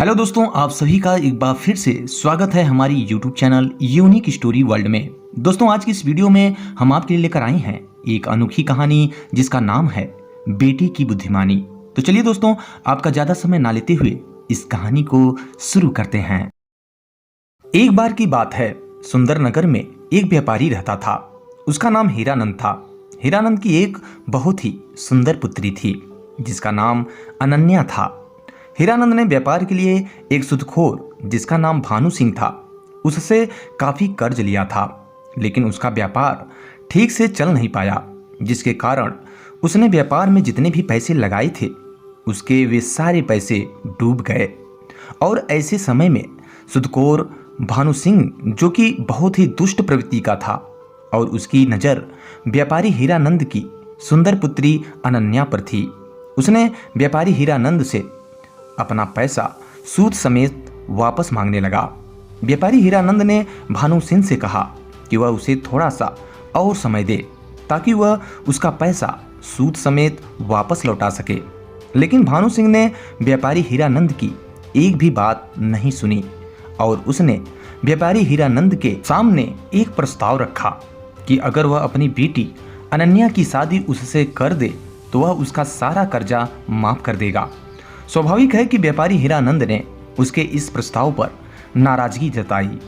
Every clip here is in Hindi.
हेलो दोस्तों, आप सभी का एक बार फिर से स्वागत है हमारी YouTube channel unique story world में। दोस्तों, आज की इस वीडियो में हम आपके लिए लेकर आए हैं एक अनोखी कहानी जिसका नाम है बेटी की बुद्धिमानी। तो चलिए दोस्तों, आपका ज्यादा समय ना लेते हुए इस कहानी को शुरू करते हैं। एक बार की बात है, सुंदर नगर में एक व्यापारी रहता था। उसका नाम हीरानंद था। हीरानंद की एक बहुत ही सुंदर पुत्री थी जिसका नाम अनन्या था। हीरानंद ने व्यापार के लिए एक सूदखोर जिसका नाम भानु सिंह था, उससे काफी कर्ज लिया था, लेकिन उसका व्यापार ठीक से चल नहीं पाया, जिसके कारण उसने व्यापार में जितने भी पैसे लगाए थे उसके वे सारे पैसे डूब गए। और ऐसे समय में सूदखोर भानु सिंह, जो कि बहुत ही दुष्ट प्रवृत्ति का था, और उसकी नज़र व्यापारी हीरानंद की सुंदर पुत्री अनन्या पर थी, उसने व्यापारी हीरानंद से अपना पैसा सूद समेत वापस मांगने लगा। व्यापारी हीरानंद ने भानु सिंह से कहा कि वह उसे थोड़ा सा और समय दे ताकि वह उसका पैसा सूद समेत वापस लौटा सके, लेकिन भानु सिंह ने व्यापारी हीरानंद की एक भी बात नहीं सुनी और उसने व्यापारी हीरानंद के सामने एक प्रस्ताव रखा कि अगर वह अपनी बेटी अनन्या की शादी उससे कर दे तो वह उसका सारा कर्जा माफ कर देगा। स्वाभाविक है कि व्यापारी हीरानंद ने उसके इस प्रस्ताव पर नाराजगी जताई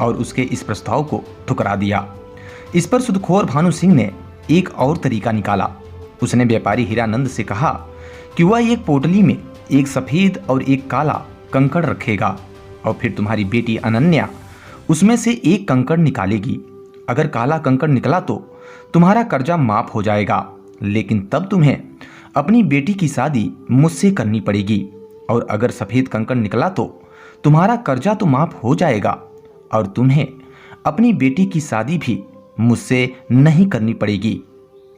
और उसके इस प्रस्ताव को ठुकरा दिया। इस पर सूदखोर भानु सिंह ने एक और तरीका निकाला। उसने व्यापारी हीरानंद से कहा कि वह एक पोटली में एक सफेद और एक काला कंकड़ रखेगा और फिर तुम्हारी बेटी अनन्या उसमें से एक कंकड़ निकालेगी। अगर काला कंकड़ निकला तो तुम्हारा कर्जा माफ हो जाएगा, लेकिन तब तुम्हें अपनी बेटी की शादी मुझसे करनी पड़ेगी, और अगर सफेद कंकड़ निकला तो तुम्हारा कर्जा तो माफ हो जाएगा और तुम्हें अपनी बेटी की शादी भी मुझसे नहीं करनी पड़ेगी।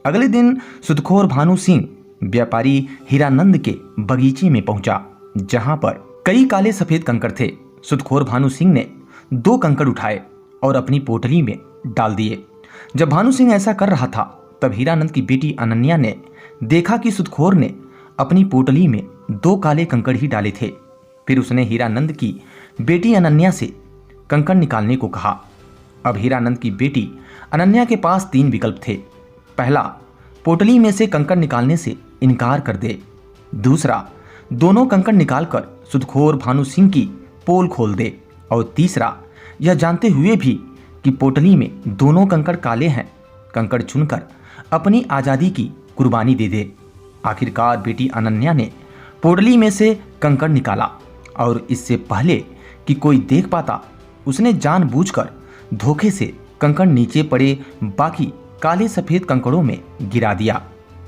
अगले दिन सूदखोर भानु सिंह व्यापारी हीरानंद के बगीचे में पहुंचा, जहां पर कई काले सफेद कंकड़ थे। सूदखोर भानु सिंह ने 2 कंकड़ उठाए और अपनी पोटली में डाल दिए। जब भानु सिंह ऐसा कर रहा था तब हीरानंद की बेटी अनन्या ने देखा कि सूदखोर ने अपनी पोटली में 2 काले कंकड़ ही डाले थे। फिर उसने हीरानंद की बेटी अनन्या से कंकड़ निकालने को कहा। अब हीरानंद की बेटी अनन्या के पास 3 विकल्प थे। पहला, पोटली में से कंकड़ निकालने से इनकार कर दे। दूसरा, दोनों कंकड़ निकालकर सूदखोर भानु सिंह की पोल खोल दे। और तीसरा, यह जानते हुए भी कि पोटली में दोनों कंकड़ काले हैं, कंकड़ चुनकर अपनी आज़ादी की कुर्बानी दे दे। आखिरकार बेटी अनन्या ने पोटली में से कंकड़ निकाला और इससे पहले कि कोई देख पाता उसने जानबूझकर धोखे से कंकड़ नीचे पड़े बाकी काले सफेद कंकड़ों में गिरा दिया।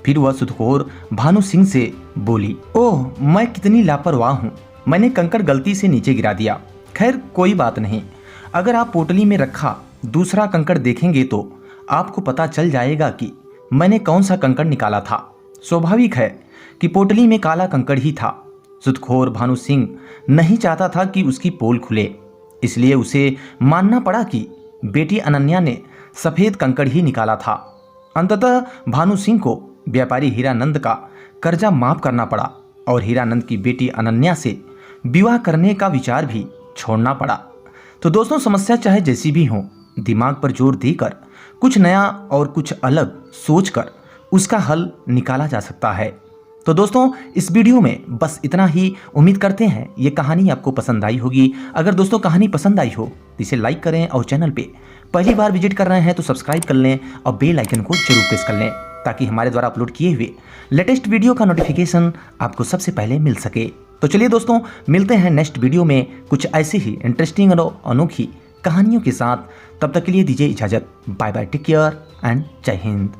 फिर वह सूदखोर भानु सिंह से बोली, ओह, मैं कितनी लापरवाह हूँ, मैंने कंकड़ गलती से नीचे गिरा दिया। खैर कोई बात नहीं, अगर आप पोटली में रखा दूसरा कंकड़ देखेंगे तो आपको पता चल जाएगा कि मैंने कौन सा कंकड़ निकाला था। स्वाभाविक है कि पोटली में काला कंकड़ ही था। सूदखोर भानु सिंह नहीं चाहता था कि उसकी पोल खुले, इसलिए उसे मानना पड़ा कि बेटी अनन्या ने सफेद कंकड़ ही निकाला था। अंततः भानु सिंह को व्यापारी हीरानंद का कर्जा माफ करना पड़ा और हीरानंद की बेटी अनन्या से विवाह करने का विचार भी छोड़ना पड़ा। तो दोस्तों, समस्या चाहे जैसी भी हो, दिमाग पर जोर देकर कुछ नया और कुछ अलग सोचकर उसका हल निकाला जा सकता है। तो दोस्तों, इस वीडियो में बस इतना ही। उम्मीद करते हैं ये कहानी आपको पसंद आई होगी। अगर दोस्तों कहानी पसंद आई हो तो इसे लाइक करें और चैनल पे पहली बार विजिट कर रहे हैं तो सब्सक्राइब कर लें और बेल आइकन को जरूर प्रेस कर लें ताकि हमारे द्वारा अपलोड किए हुए लेटेस्ट वीडियो का नोटिफिकेशन आपको सबसे पहले मिल सके। तो चलिए दोस्तों, मिलते हैं नेक्स्ट वीडियो में कुछ ऐसी ही इंटरेस्टिंग और अनोखी कहानियों के साथ। तब तक के लिए दीजिए इजाजत। Bye bye, take care and जय हिंद।